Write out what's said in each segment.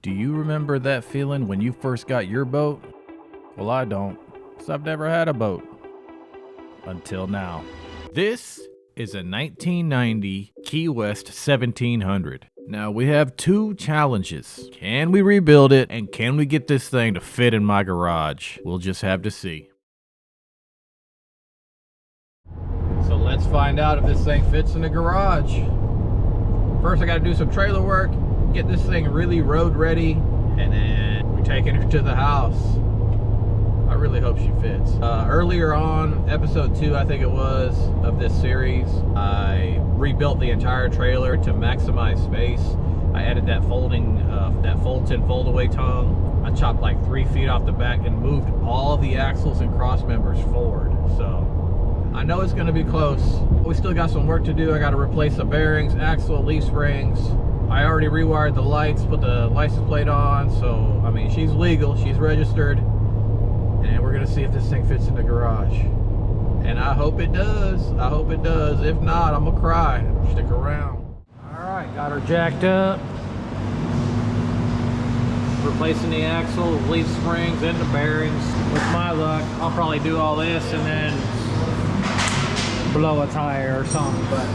Do you remember that feeling when you first got your boat? Well, I don't, 'cause I've never had a boat. Until now. This is a 1990 Key West 1700. Now we have two challenges. Can we rebuild it, and can we get this thing to fit in my garage? We'll just have to see. So let's find out if this thing fits in the garage. First I gotta do some trailer work, get this thing really road ready, and then we're taking her to the house. I really hope she fits. Earlier on, episode 2 I think it was, of this series, I rebuilt the entire trailer to maximize space. I added that that fold-in fold-away tongue. I chopped like 3 feet off the back and moved all the axles and cross members forward. So I know it's gonna be close. We still got some work to do. I gotta replace the bearings, axle, leaf springs. I already rewired the lights, put the license plate on. So, I mean, she's legal, she's registered. And we're gonna see if this thing fits in the garage. And I hope it does. I hope it does. If not, I'm gonna cry. Stick around. All right, got her jacked up. Replacing the axle, leaf springs, and the bearings. With my luck, I'll probably do all this and then blow a tire or something. But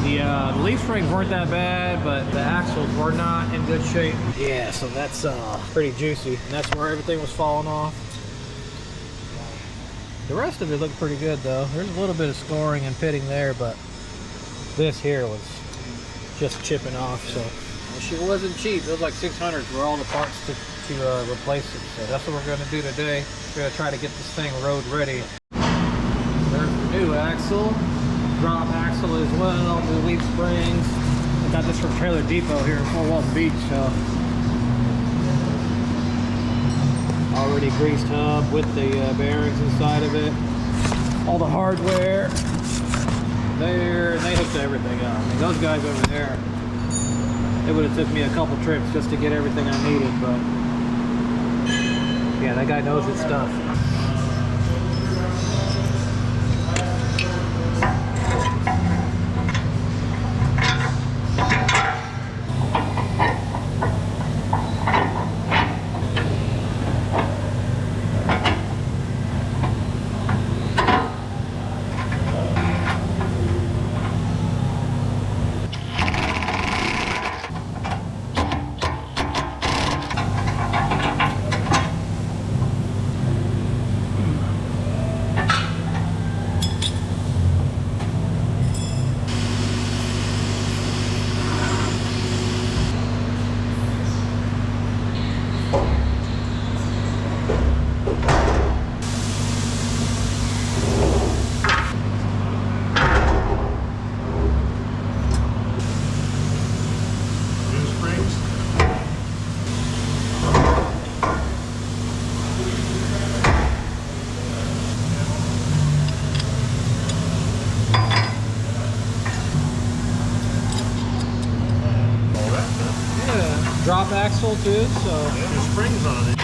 the leaf springs weren't that bad, but the axles were not in good shape. Yeah, so that's pretty juicy. And that's where everything was falling off. The rest of it looked pretty good though. There's a little bit of scoring and pitting there, but this here was just chipping off. So she wasn't cheap. It was like 600 for all the parts to replace it. So that's what we're gonna do today. We're gonna try to get this thing road ready. There's the new axle, drop axle as well, new leaf springs. I got this from Trailer Depot here in Fort Walton Beach. So already greased hub with the bearings inside of it. All the hardware there, and they hooked everything up. I mean, those guys over there, it would have took me a couple trips just to get everything I needed, but yeah, that guy knows his stuff. Drop axle too, so yeah, there's springs on it.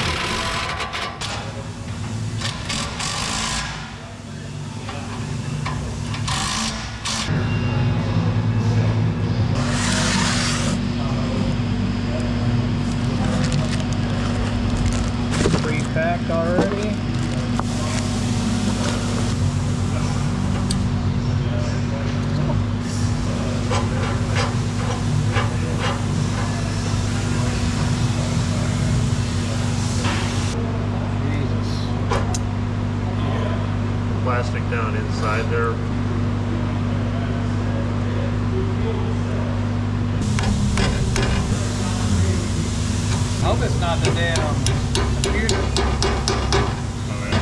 Pre-packed already. Plastic down inside there. I hope it's not the damn computer. Oh yeah.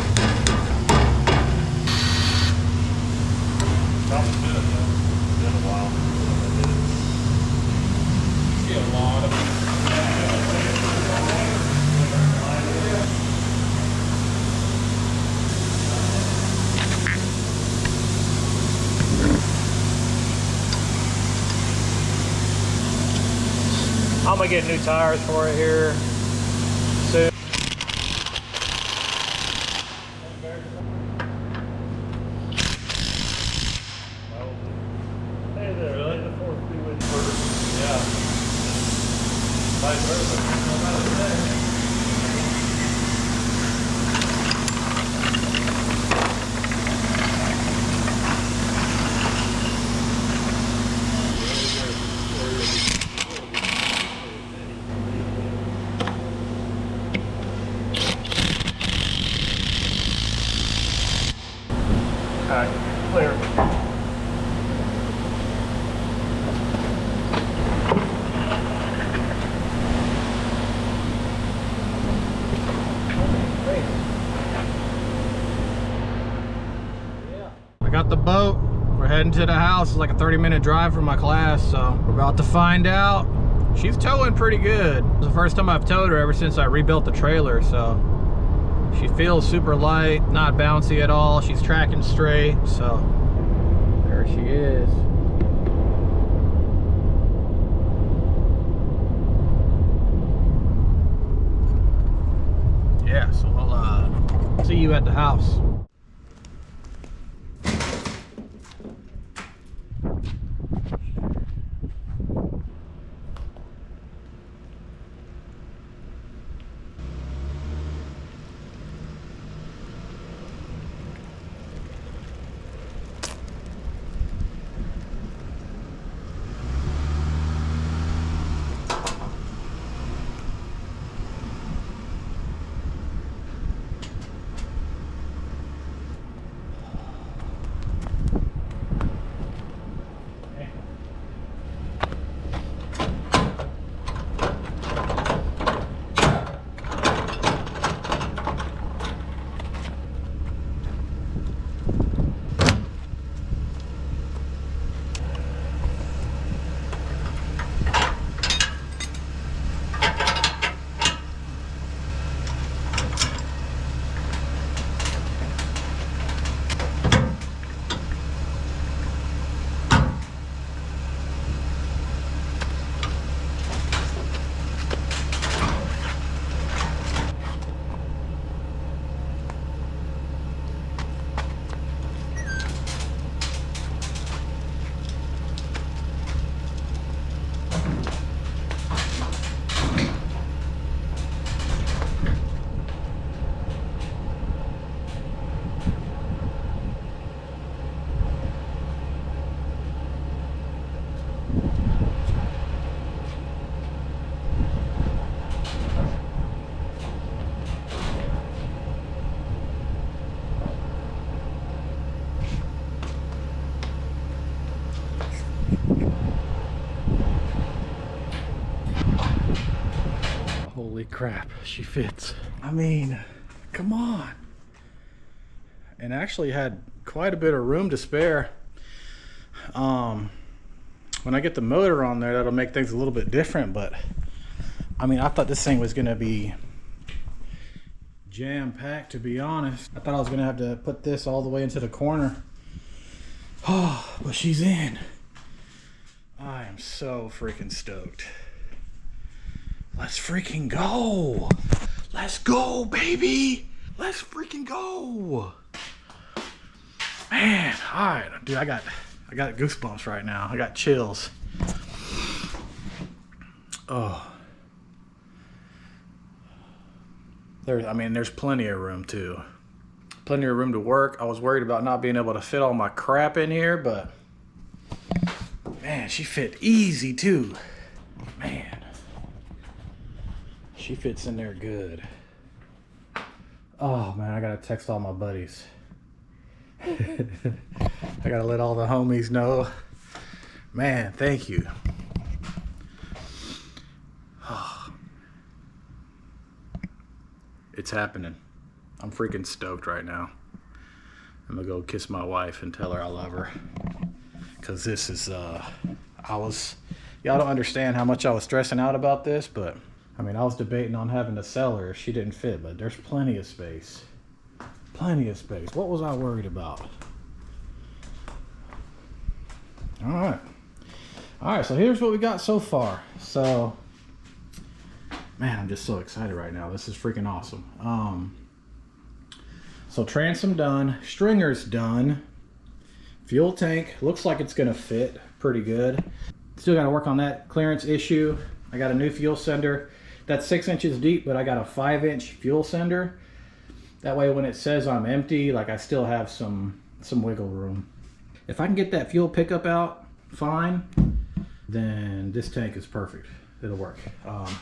Probably good. It's been a while. See a lot of it. I'm gonna get new tires for it here soon. Hey there, really? The 4 3-wheel inverter. Yeah. Okay, clear. I got the boat. We're heading to the house. It's like a 30-minute drive from my class, so we're about to find out. She's towing pretty good. It's the first time I've towed her ever since I rebuilt the trailer, so she feels super light, not bouncy at all. She's tracking straight, so there she is. Yeah, so we'll see you at the house. Holy crap, she fits. I mean, come on. And actually had quite a bit of room to spare. When I get the motor on there, that'll make things a little bit different, but I mean, I thought this thing was gonna be jam-packed, to be honest. I thought I was gonna have to put this all the way into the corner. Oh, but she's in. I am so freaking stoked. Let's freaking go. Let's go, baby. Let's freaking go. Man, all right, dude, I got goosebumps right now. I got chills. Oh. There's plenty of room too. Plenty of room to work. I was worried about not being able to fit all my crap in here, but man, she fit easy too. Man. She fits in there good. Oh man, I gotta text all my buddies. I gotta let all the homies know. Man, thank you. Oh. It's happening. I'm freaking stoked right now. I'm gonna go kiss my wife and tell her I love her. Cause this is, y'all don't understand how much I was stressing out about this, but I mean, I was debating on having to sell her if she didn't fit, but there's plenty of space. Plenty of space. What was I worried about? All right. All right, so here's what we got so far. So, man, I'm just so excited right now. This is freaking awesome. So transom done, stringer's done. Fuel tank, looks like it's gonna fit pretty good. Still gotta work on that clearance issue. I got a new fuel sender that's 6 inches deep, but I got a 5-inch fuel sender. That way when it says I'm empty, like I still have some wiggle room. If I can get that fuel pickup out fine, then this tank is perfect. It'll work.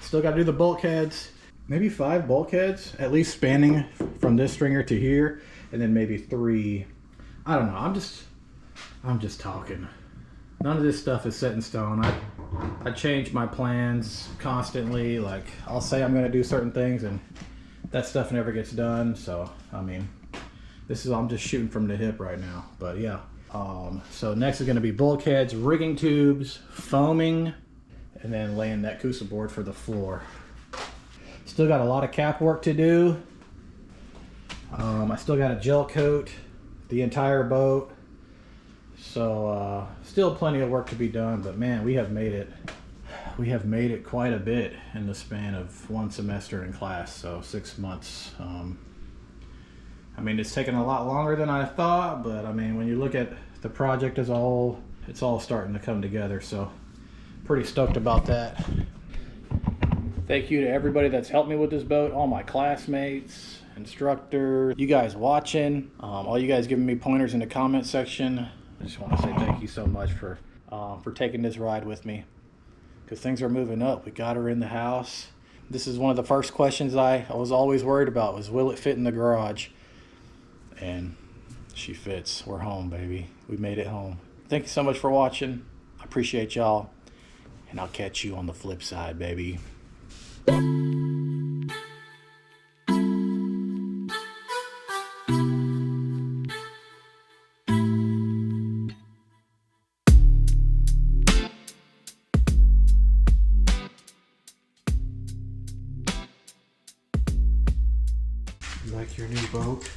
Still got to do the bulkheads. Maybe 5 bulkheads, at least spanning from this stringer to here, and then maybe 3. I don't know. I'm just talking. None of this stuff is set in stone. I change my plans constantly. Like, I'll say I'm going to do certain things, and that stuff never gets done. So, I mean, I'm just shooting from the hip right now. But yeah. So next is going to be bulkheads, rigging tubes, foaming, and then laying that Kusa board for the floor. Still got a lot of cap work to do. I still got to gel coat the entire boat. So still plenty of work to be done, but man, we have made it quite a bit in the span of 1 semester in class, so 6 months. I mean, it's taken a lot longer than I thought, but I mean, when you look at the project as a whole, it's all starting to come together, so pretty stoked about that. Thank you to everybody that's helped me with this boat, all my classmates, instructors, you guys watching, all you guys giving me pointers in the comment section. I just want to say thank you so much for taking this ride with me, because things are moving up. We got her in the house. This is one of the first questions I was always worried about, was will it fit in the garage? And she fits. We're home, baby. We made it home. Thank you so much for watching. I appreciate y'all, and I'll catch you on the flip side, baby. You like your new boat?